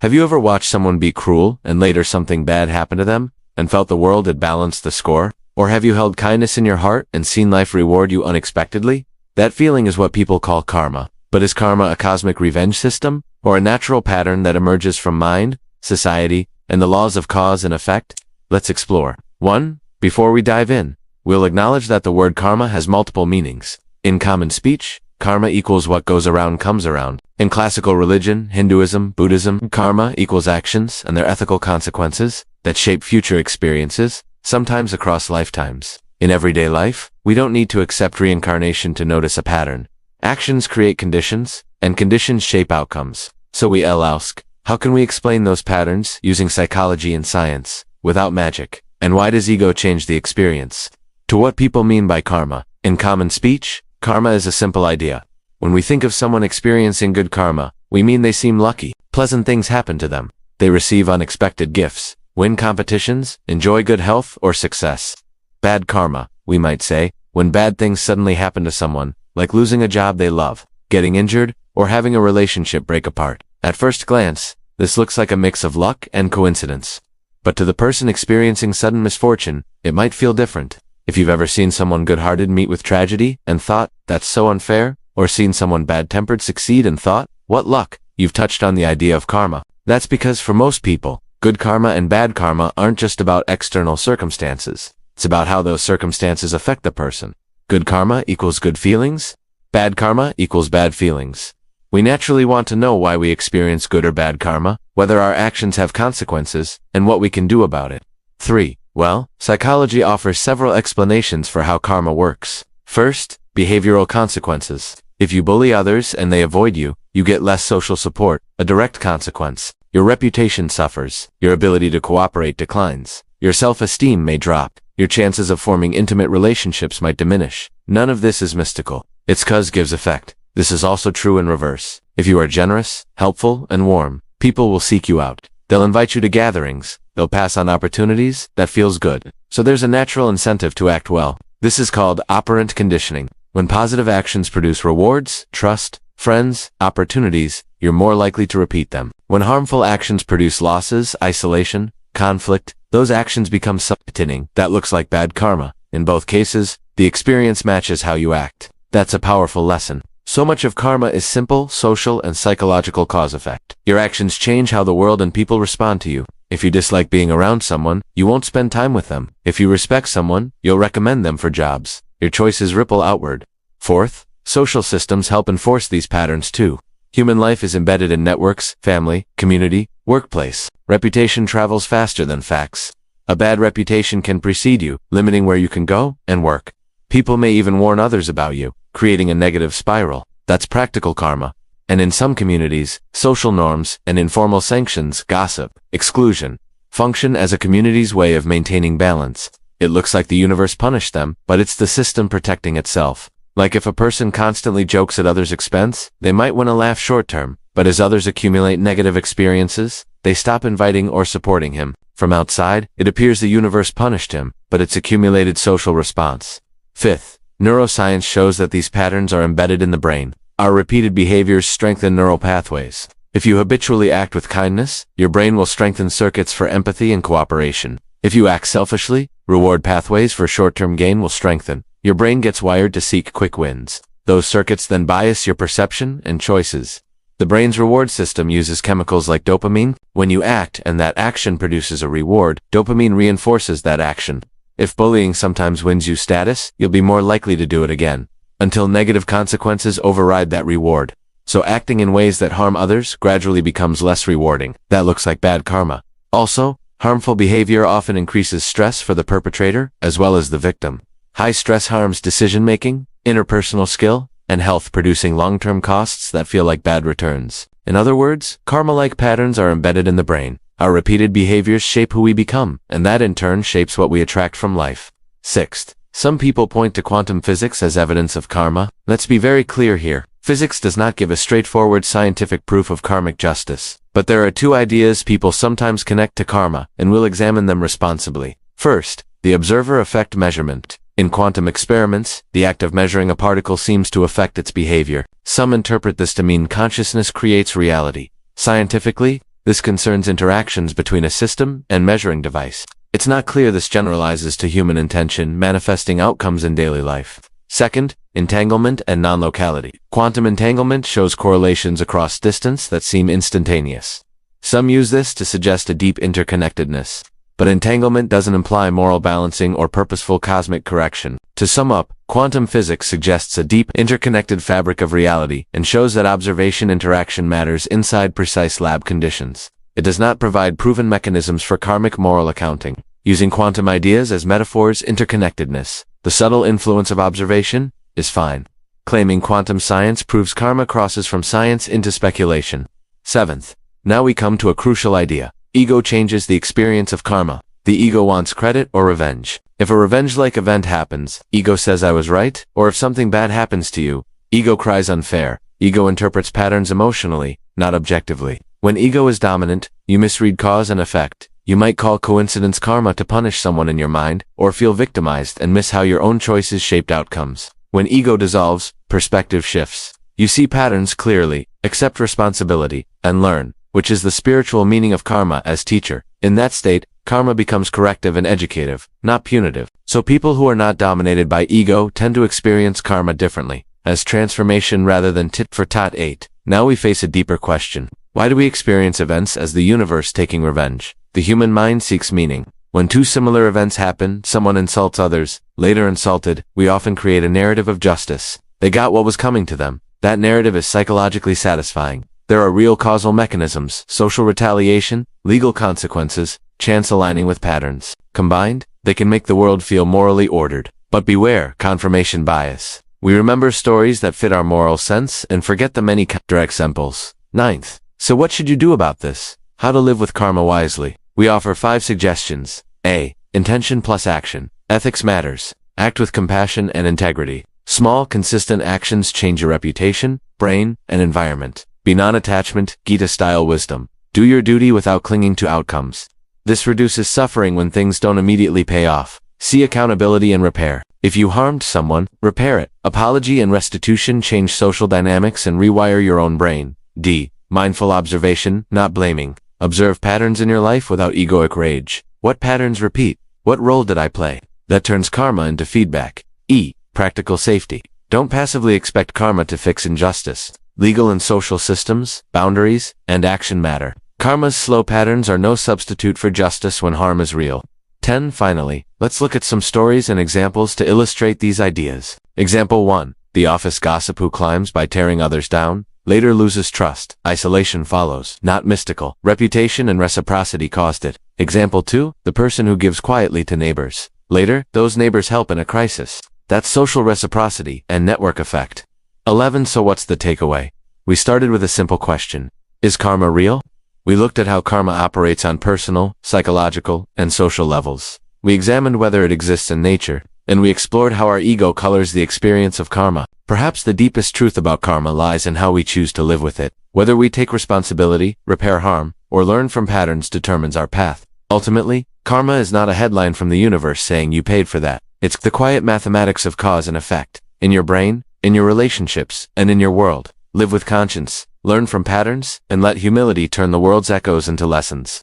Have you ever watched someone be cruel and later something bad happened to them and felt the world had balanced the score? Or have you held kindness in your heart and seen life reward you unexpectedly? That feeling is what people call karma. But is karma a cosmic revenge system, or a natural pattern that emerges from mind, society, and the laws of cause and effect? Let's explore. 1. Before we dive in, we'll acknowledge that the word karma has multiple meanings. In common speech, karma equals what goes around comes around. In classical religion, Hinduism, Buddhism, karma equals actions and their ethical consequences that shape future experiences, sometimes across lifetimes. In everyday life, we don't need to accept reincarnation to notice a pattern. Actions create conditions, and conditions shape outcomes. So we ask, how can we explain those patterns using psychology and science, without magic? And why does ego change the experience? To what people mean by karma. In common speech, karma is a simple idea. When we think of someone experiencing good karma, we mean they seem lucky. Pleasant things happen to them. They receive unexpected gifts, win competitions, enjoy good health or success. Bad karma, we might say, when bad things suddenly happen to someone, like losing a job they love, getting injured, or having a relationship break apart. At first glance, this looks like a mix of luck and coincidence. But to the person experiencing sudden misfortune, it might feel different. If you've ever seen someone good-hearted meet with tragedy and thought, that's so unfair, or seen someone bad-tempered succeed and thought, what luck, you've touched on the idea of karma. That's because for most people, good karma and bad karma aren't just about external circumstances. It's about how those circumstances affect the person. Good karma equals good feelings. Bad karma equals bad feelings. We naturally want to know why we experience good or bad karma, whether our actions have consequences, and what we can do about it. 3. Well, psychology offers several explanations for how karma works. First, behavioral consequences. If you bully others and they avoid you, you get less social support, a direct consequence. Your reputation suffers. Your ability to cooperate declines. Your self-esteem may drop. Your chances of forming intimate relationships might diminish. None of this is mystical. It's cause gives effect. This is also true in reverse. If you are generous, helpful, and warm, people will seek you out. They'll invite you to gatherings. They'll pass on opportunities. That feels good. So there's a natural incentive to act well. This is called operant conditioning. When positive actions produce rewards, trust, friends, opportunities, you're more likely to repeat them. When harmful actions produce losses, isolation, conflict, those actions become submitting. That looks like bad karma. In both cases, the experience matches how you act. That's a powerful lesson. So much of karma is simple, social, and psychological cause-effect. Your actions change how the world and people respond to you. If you dislike being around someone, you won't spend time with them. If you respect someone, you'll recommend them for jobs. Your choices ripple outward. 4th, social systems help enforce these patterns too. Human life is embedded in networks, family, community, workplace. Reputation travels faster than facts. A bad reputation can precede you, limiting where you can go and work. People may even warn others about you, creating a negative spiral. That's practical karma. And in some communities, social norms and informal sanctions, gossip, exclusion, function as a community's way of maintaining balance. It looks like the universe punished them, but it's the system protecting itself. Like if a person constantly jokes at others' expense, they might win a laugh short-term, but as others accumulate negative experiences, they stop inviting or supporting him. From outside, it appears the universe punished him, but it's accumulated social response. 5th, neuroscience shows that these patterns are embedded in the brain. Our repeated behaviors strengthen neural pathways. If you habitually act with kindness, your brain will strengthen circuits for empathy and cooperation. If you act selfishly, reward pathways for short-term gain will strengthen. Your brain gets wired to seek quick wins. Those circuits then bias your perception and choices. The brain's reward system uses chemicals like dopamine. When you act and that action produces a reward, dopamine reinforces that action. If bullying sometimes wins you status, you'll be more likely to do it again, until negative consequences override that reward. So acting in ways that harm others gradually becomes less rewarding. That looks like bad karma. Also, harmful behavior often increases stress for the perpetrator as well as the victim. High stress harms decision-making, interpersonal skill, and health, producing long-term costs that feel like bad returns. In other words, karma-like patterns are embedded in the brain. Our repeated behaviors shape who we become, and that in turn shapes what we attract from life. 6th, some people point to quantum physics as evidence of karma. Let's be very clear here. Physics does not give a straightforward scientific proof of karmic justice. But there are two ideas people sometimes connect to karma, and we'll examine them responsibly. First, the observer effect measurement. In quantum experiments, the act of measuring a particle seems to affect its behavior. Some interpret this to mean consciousness creates reality. Scientifically, This concerns interactions between a system and measuring device. It's not clear this generalizes to human intention manifesting outcomes in daily life. Second, entanglement and non-locality. Quantum entanglement shows correlations across distance that seem instantaneous. Some use this to suggest a deep interconnectedness. But entanglement doesn't imply moral balancing or purposeful cosmic correction. To sum up, quantum physics suggests a deep, interconnected fabric of reality and shows that observation interaction matters inside precise lab conditions. It does not provide proven mechanisms for karmic moral accounting. Using quantum ideas as metaphors, interconnectedness, the subtle influence of observation, is fine. Claiming quantum science proves karma crosses from science into speculation. Seventh, now we come to a crucial idea. Ego changes the experience of karma. The ego wants credit or revenge. If a revenge-like event happens, ego says I was right, or if something bad happens to you, ego cries unfair. Ego interprets patterns emotionally, not objectively. When ego is dominant, you misread cause and effect. You might call coincidence karma to punish someone in your mind, or feel victimized and miss how your own choices shaped outcomes. When ego dissolves, perspective shifts. You see patterns clearly, accept responsibility, and learn, which is the spiritual meaning of karma as teacher. In that state, karma becomes corrective and educative, not punitive. So people who are not dominated by ego tend to experience karma differently, as transformation rather than tit for tat. 8. Now we face a deeper question. Why do we experience events as the universe taking revenge? The human mind seeks meaning. When two similar events happen, someone insults others, later insulted, we often create a narrative of justice. They got what was coming to them. That narrative is psychologically satisfying. There are real causal mechanisms, social retaliation, legal consequences, chance aligning with patterns. Combined, they can make the world feel morally ordered. But beware, confirmation bias. We remember stories that fit our moral sense and forget the many counterexamples. Ninth, so what should you do about this? How to live with karma wisely. We offer 5 suggestions. A. Intention plus action. Ethics matters. Act with compassion and integrity. Small, consistent actions change your reputation, brain, and environment. Be non-attachment, Gita-style wisdom. Do your duty without clinging to outcomes. This reduces suffering when things don't immediately pay off. C. Accountability and repair. If you harmed someone, repair it. Apology and restitution change social dynamics and rewire your own brain. D. Mindful observation, not blaming. Observe patterns in your life without egoic rage. What patterns repeat? What role did I play? That turns karma into feedback. E. Practical safety. Don't passively expect karma to fix injustice. Legal and social systems, boundaries, and action matter. Karma's slow patterns are no substitute for justice when harm is real. 10. Finally, let's look at some stories and examples to illustrate these ideas. Example 1. The office gossip who climbs by tearing others down, later loses trust. Isolation follows. Not mystical. Reputation and reciprocity caused it. Example 2. The person who gives quietly to neighbors. Later, those neighbors help in a crisis. That's social reciprocity and network effect. 11. So what's the takeaway? We started with a simple question. Is karma real? We looked at how karma operates on personal, psychological, and social levels. We examined whether it exists in nature, and we explored how our ego colors the experience of karma. Perhaps the deepest truth about karma lies in how we choose to live with it. Whether we take responsibility, repair harm, or learn from patterns determines our path. Ultimately, karma is not a headline from the universe saying you paid for that. It's the quiet mathematics of cause and effect. In your brain, in your relationships, and in your world. Live with conscience, learn from patterns, and let humility turn the world's echoes into lessons.